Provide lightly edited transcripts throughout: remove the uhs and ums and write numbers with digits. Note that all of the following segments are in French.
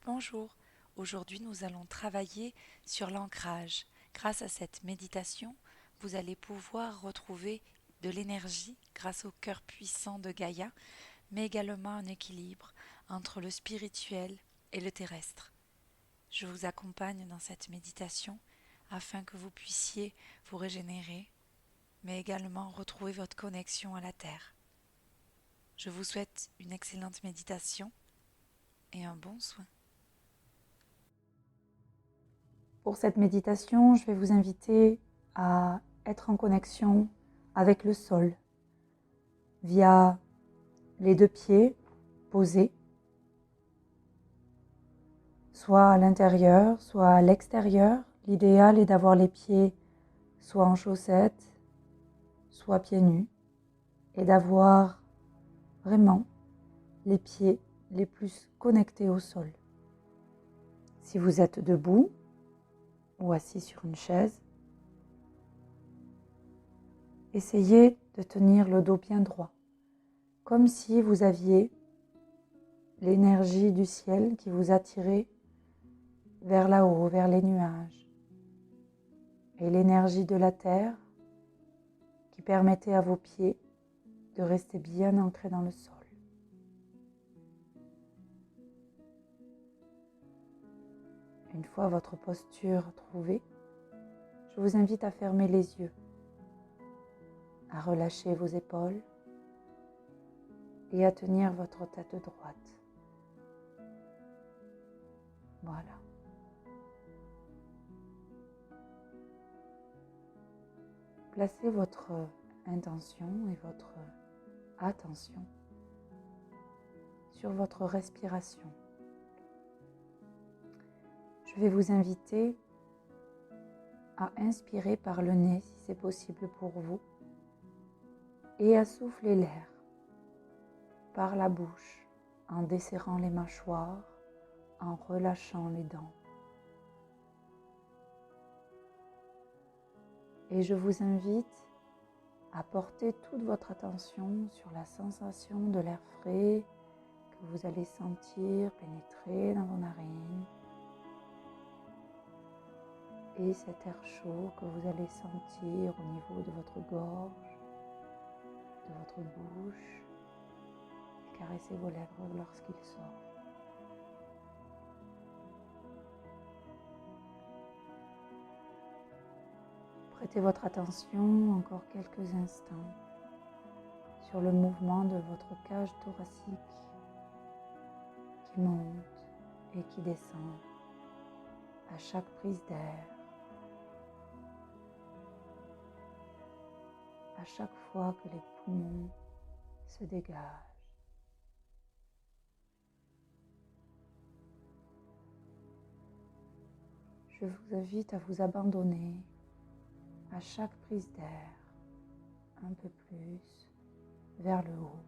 Bonjour, aujourd'hui nous allons travailler sur l'ancrage. Grâce à cette méditation, vous allez pouvoir retrouver de l'énergie grâce au cœur puissant de Gaïa, mais également un équilibre entre le spirituel et le terrestre. Je vous accompagne dans cette méditation afin que vous puissiez vous régénérer, mais également retrouver votre connexion à la Terre. Je vous souhaite une excellente méditation et un bon soin. Pour cette méditation, je vais vous inviter à être en connexion avec le sol via les deux pieds posés, soit à l'intérieur, soit à l'extérieur. L'idéal est d'avoir les pieds soit en chaussettes, soit pieds nus, et d'avoir vraiment les pieds les plus connectés au sol. Si vous êtes debout ou assis sur une chaise, essayez de tenir le dos bien droit, comme si vous aviez l'énergie du ciel qui vous attirait vers là-haut, vers les nuages, et l'énergie de la terre qui permettait à vos pieds de rester bien ancrés dans le sol. Une fois votre posture trouvée, je vous invite à fermer les yeux, à relâcher vos épaules et à tenir votre tête droite. Voilà. Placez votre intention et votre attention sur votre respiration. Je vais vous inviter à inspirer par le nez si c'est possible pour vous et à souffler l'air par la bouche en desserrant les mâchoires, en relâchant les dents. Et je vous invite à porter toute votre attention sur la sensation de l'air frais que vous allez sentir pénétrer dans vos narines et cet air chaud que vous allez sentir au niveau de votre gorge, de votre bouche, et caresser vos lèvres lorsqu'il sort. Prêtez votre attention encore quelques instants sur le mouvement de votre cage thoracique qui monte et qui descend à chaque prise d'air, à chaque fois que les poumons se dégagent. Je vous invite à vous abandonner à chaque prise d'air un peu plus vers le haut,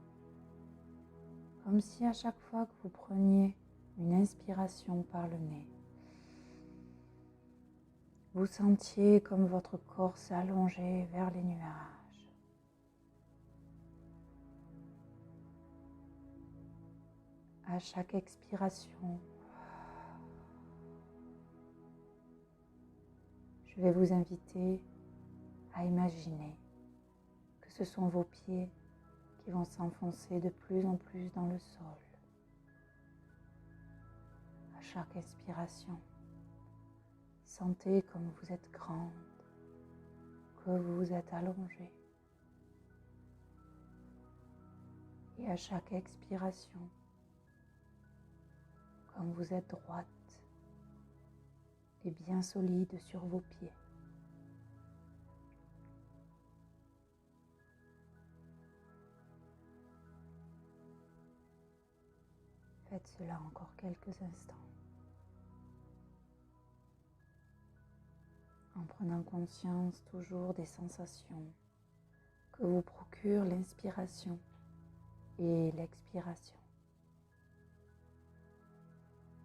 comme si à chaque fois que vous preniez une inspiration par le nez, vous sentiez comme votre corps s'allongeait vers les nuages. À chaque expiration, je vais vous inviter à imaginer que ce sont vos pieds qui vont s'enfoncer de plus en plus dans le sol. À chaque inspiration, sentez comme vous êtes grande, que vous vous êtes allongé. Et à chaque expiration, comme vous êtes droite et bien solide sur vos pieds. Faites cela encore quelques instants, en prenant conscience toujours des sensations que vous procure l'inspiration et l'expiration.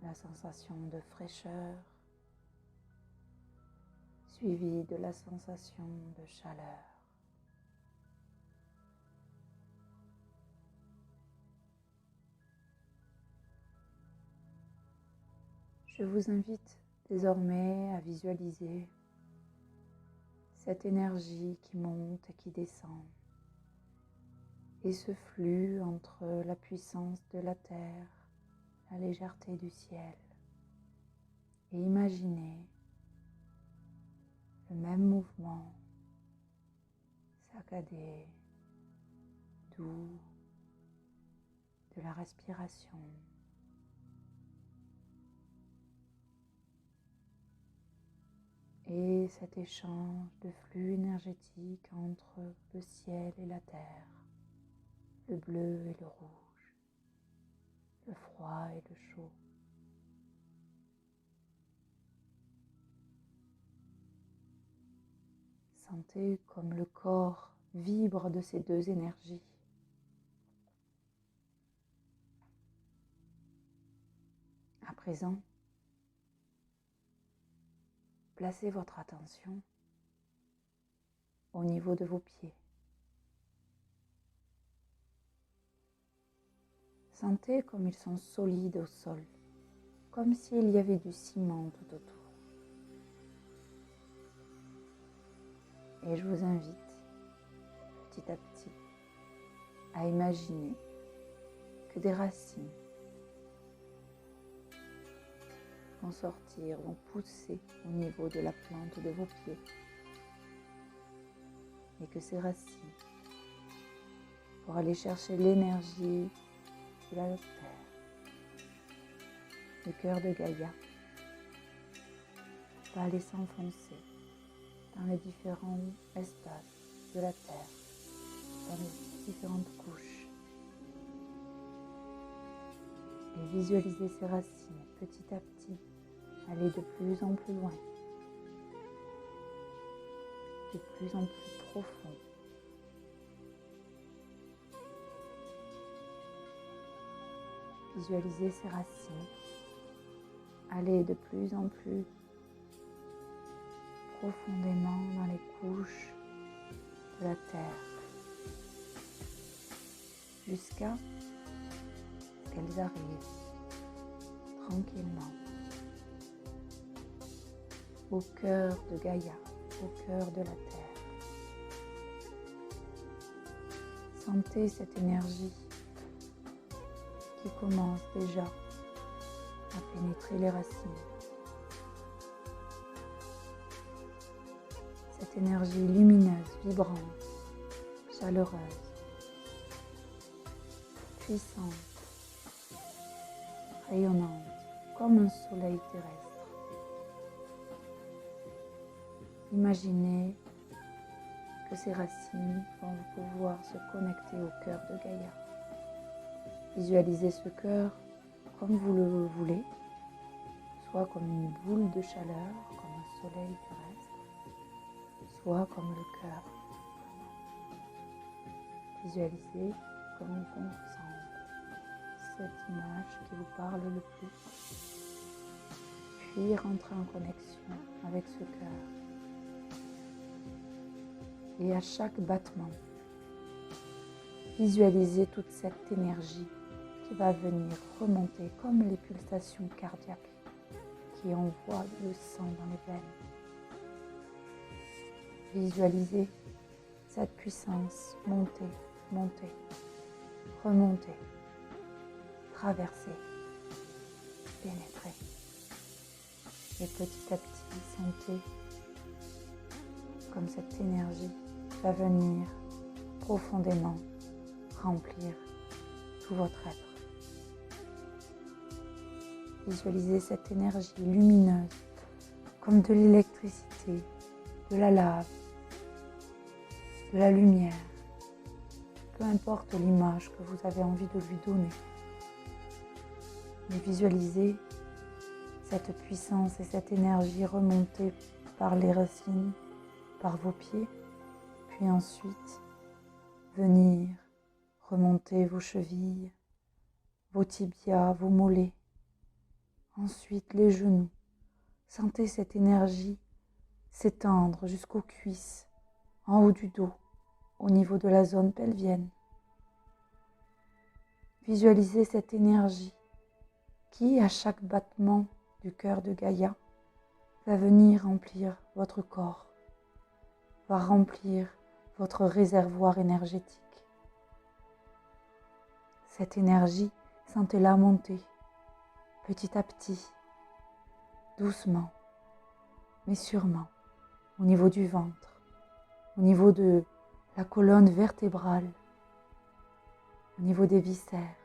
La sensation de fraîcheur, suivie de la sensation de chaleur. Je vous invite désormais à visualiser cette énergie qui monte et qui descend, et ce flux entre la puissance de la terre, la légèreté du ciel, et imaginez le même mouvement saccadé, doux, de la respiration. Et cet échange de flux énergétique entre le ciel et la terre, le bleu et le rouge, le froid et le chaud. Sentez comme le corps vibre de ces deux énergies. À présent, placez votre attention au niveau de vos pieds. Sentez comme ils sont solides au sol, comme s'il y avait du ciment tout autour. Et je vous invite petit à petit à imaginer que des racines vont sortir, vont pousser au niveau de la plante de vos pieds. Et que ces racines, pour aller chercher l'énergie de la terre, le cœur de Gaïa, va aller s'enfoncer dans les différents espaces de la terre, dans les différentes couches. Et visualisez ces racines petit à petit aller de plus en plus loin, de plus en plus profond. Visualisez ces racines aller de plus en plus profondément dans les couches de la terre, jusqu'à ce qu'elles arrivent tranquillement au cœur de Gaïa, au cœur de la terre. Sentez cette énergie qui commence déjà à pénétrer les racines. Cette énergie lumineuse, vibrante, chaleureuse, puissante, rayonnante, comme un soleil terrestre. Imaginez que ces racines vont pouvoir se connecter au cœur de Gaïa. Visualisez ce cœur comme vous le voulez, soit comme une boule de chaleur, comme un soleil terrestre, soit comme le cœur. Visualisez comme il vous ressemble cette image qui vous parle le plus, puis rentrez en connexion avec ce cœur. Et à chaque battement, visualisez toute cette énergie qui va venir remonter comme les pulsations cardiaques qui envoient le sang dans les veines. Visualisez cette puissance monter, monter, remonter, traverser, pénétrer. Et petit à petit, sentez comme cette énergie va venir profondément remplir tout votre être. Visualisez cette énergie lumineuse comme de l'électricité, de la lave, de la lumière, peu importe l'image que vous avez envie de lui donner. Mais visualisez cette puissance et cette énergie remonter par les racines, par vos pieds, puis ensuite venir remonter vos chevilles, vos tibias, vos mollets, ensuite les genoux. Sentez cette énergie s'étendre jusqu'aux cuisses, en haut du dos, au niveau de la zone pelvienne. Visualisez cette énergie qui, à chaque battement du cœur de Gaïa va venir remplir votre corps, va remplir votre réservoir énergétique. Cette énergie, sentez-la monter petit à petit, doucement, mais sûrement, au niveau du ventre, au niveau de la colonne vertébrale, au niveau des viscères.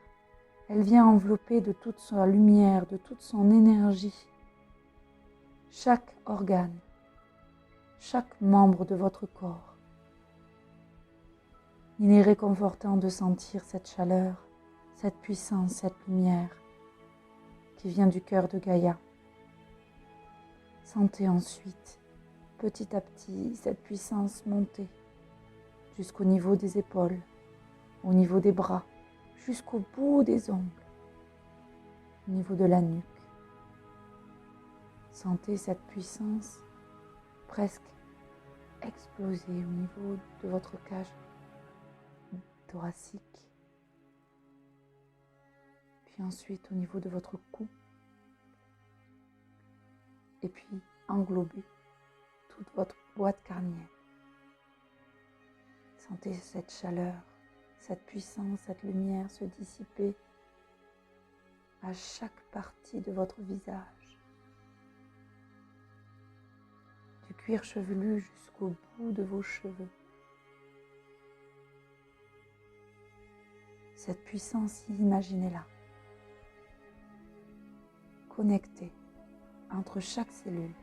Elle vient envelopper de toute sa lumière, de toute son énergie, chaque organe, chaque membre de votre corps. Il est réconfortant de sentir cette chaleur, cette puissance, cette lumière qui vient du cœur de Gaïa. Sentez ensuite, petit à petit, cette puissance monter jusqu'au niveau des épaules, au niveau des bras, jusqu'au bout des ongles, au niveau de la nuque. Sentez cette puissance presque exploser au niveau de votre cage thoracique, puis ensuite au niveau de votre cou, et puis englober toute votre boîte crânienne. Sentez cette chaleur, cette puissance, cette lumière se dissiper à chaque partie de votre visage, du cuir chevelu jusqu'au bout de vos cheveux. Cette puissance, imaginez-la, connectée entre chaque cellule.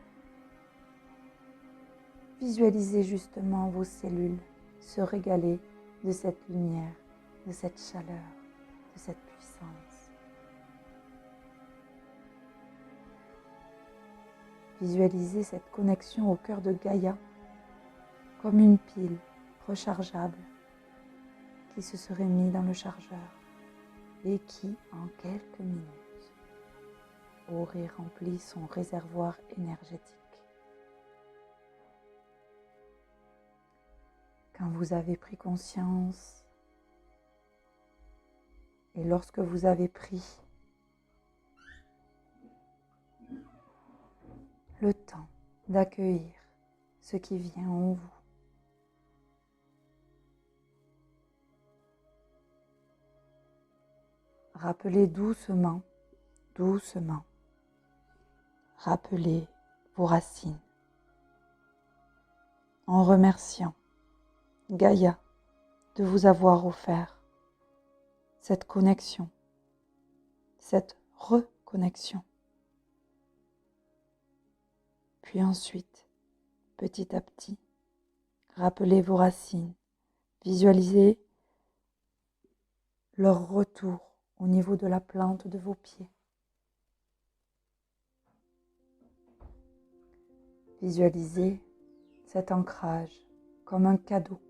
Visualisez justement vos cellules se régaler de cette lumière, de cette chaleur, de cette puissance. Visualisez cette connexion au cœur de Gaïa comme une pile rechargeable qui se serait mise dans le chargeur et qui, en quelques minutes, aurait rempli son réservoir énergétique. Quand vous avez pris conscience et lorsque vous avez pris le temps d'accueillir ce qui vient en vous, rappelez doucement, doucement, rappelez vos racines en remerciant Gaïa de vous avoir offert cette connexion, cette reconnexion. Puis ensuite, petit à petit, rappelez vos racines, visualisez leur retour au niveau de la plante de vos pieds. Visualisez cet ancrage comme un cadeau.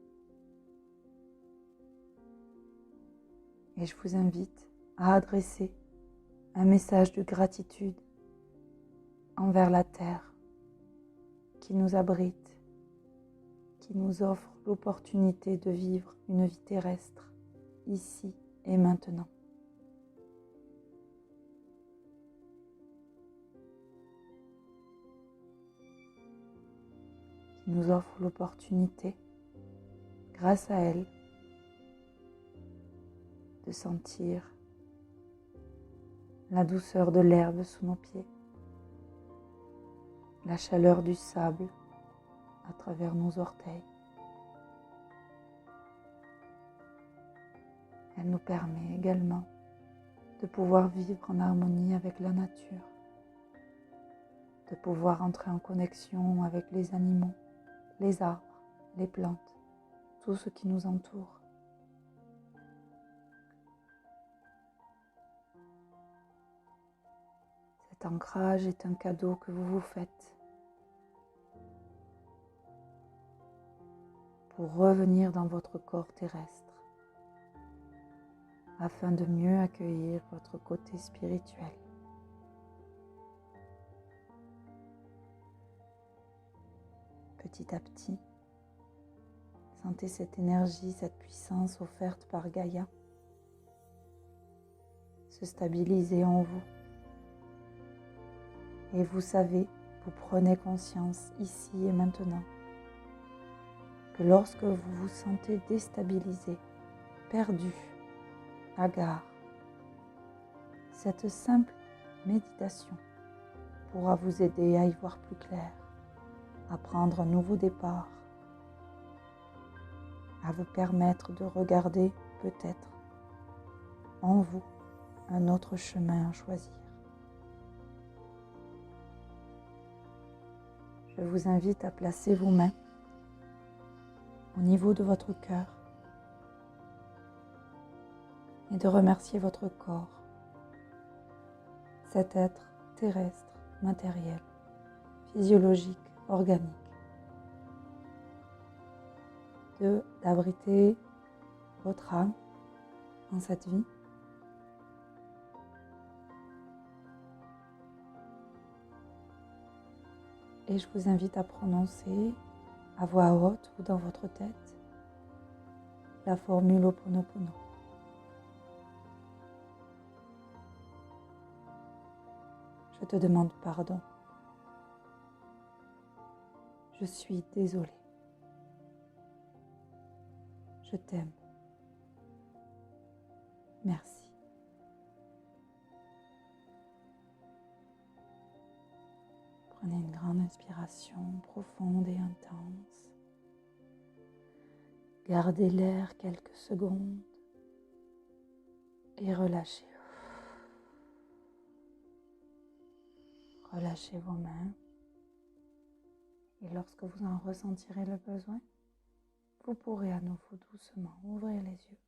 Et je vous invite à adresser un message de gratitude envers la terre qui nous abrite, qui nous offre l'opportunité de vivre une vie terrestre ici et maintenant. Qui nous offre l'opportunité, grâce à elle, de sentir la douceur de l'herbe sous nos pieds, la chaleur du sable à travers nos orteils. Elle nous permet également de pouvoir vivre en harmonie avec la nature, de pouvoir entrer en connexion avec les animaux, les arbres, les plantes, tout ce qui nous entoure. Cet ancrage est un cadeau que vous vous faites pour revenir dans votre corps terrestre afin de mieux accueillir votre côté spirituel. Petit à petit, sentez cette énergie, cette puissance offerte par Gaïa se stabiliser en vous. Et vous savez, vous prenez conscience ici et maintenant que lorsque vous vous sentez déstabilisé, perdu, hagard, cette simple méditation pourra vous aider à y voir plus clair, à prendre un nouveau départ, à vous permettre de regarder peut-être en vous un autre chemin à choisir. Je vous invite à placer vos mains au niveau de votre cœur et de remercier votre corps, cet être terrestre, matériel, physiologique, organique, d'abriter votre âme dans cette vie. Et je vous invite à prononcer à voix haute ou dans votre tête la formule Ho'oponopono. Je te demande pardon. Je suis désolé. Je t'aime. Merci. Prenez une grande inspiration profonde et intense. Gardez l'air quelques secondes et relâchez. Relâchez vos mains et lorsque vous en ressentirez le besoin, vous pourrez à nouveau doucement ouvrir les yeux.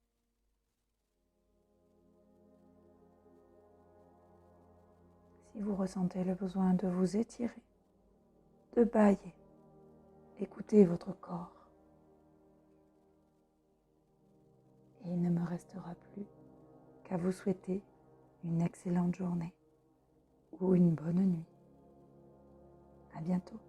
Si vous ressentez le besoin de vous étirer, de bâiller, écoutez votre corps. Et il ne me restera plus qu'à vous souhaiter une excellente journée ou une bonne nuit. À bientôt.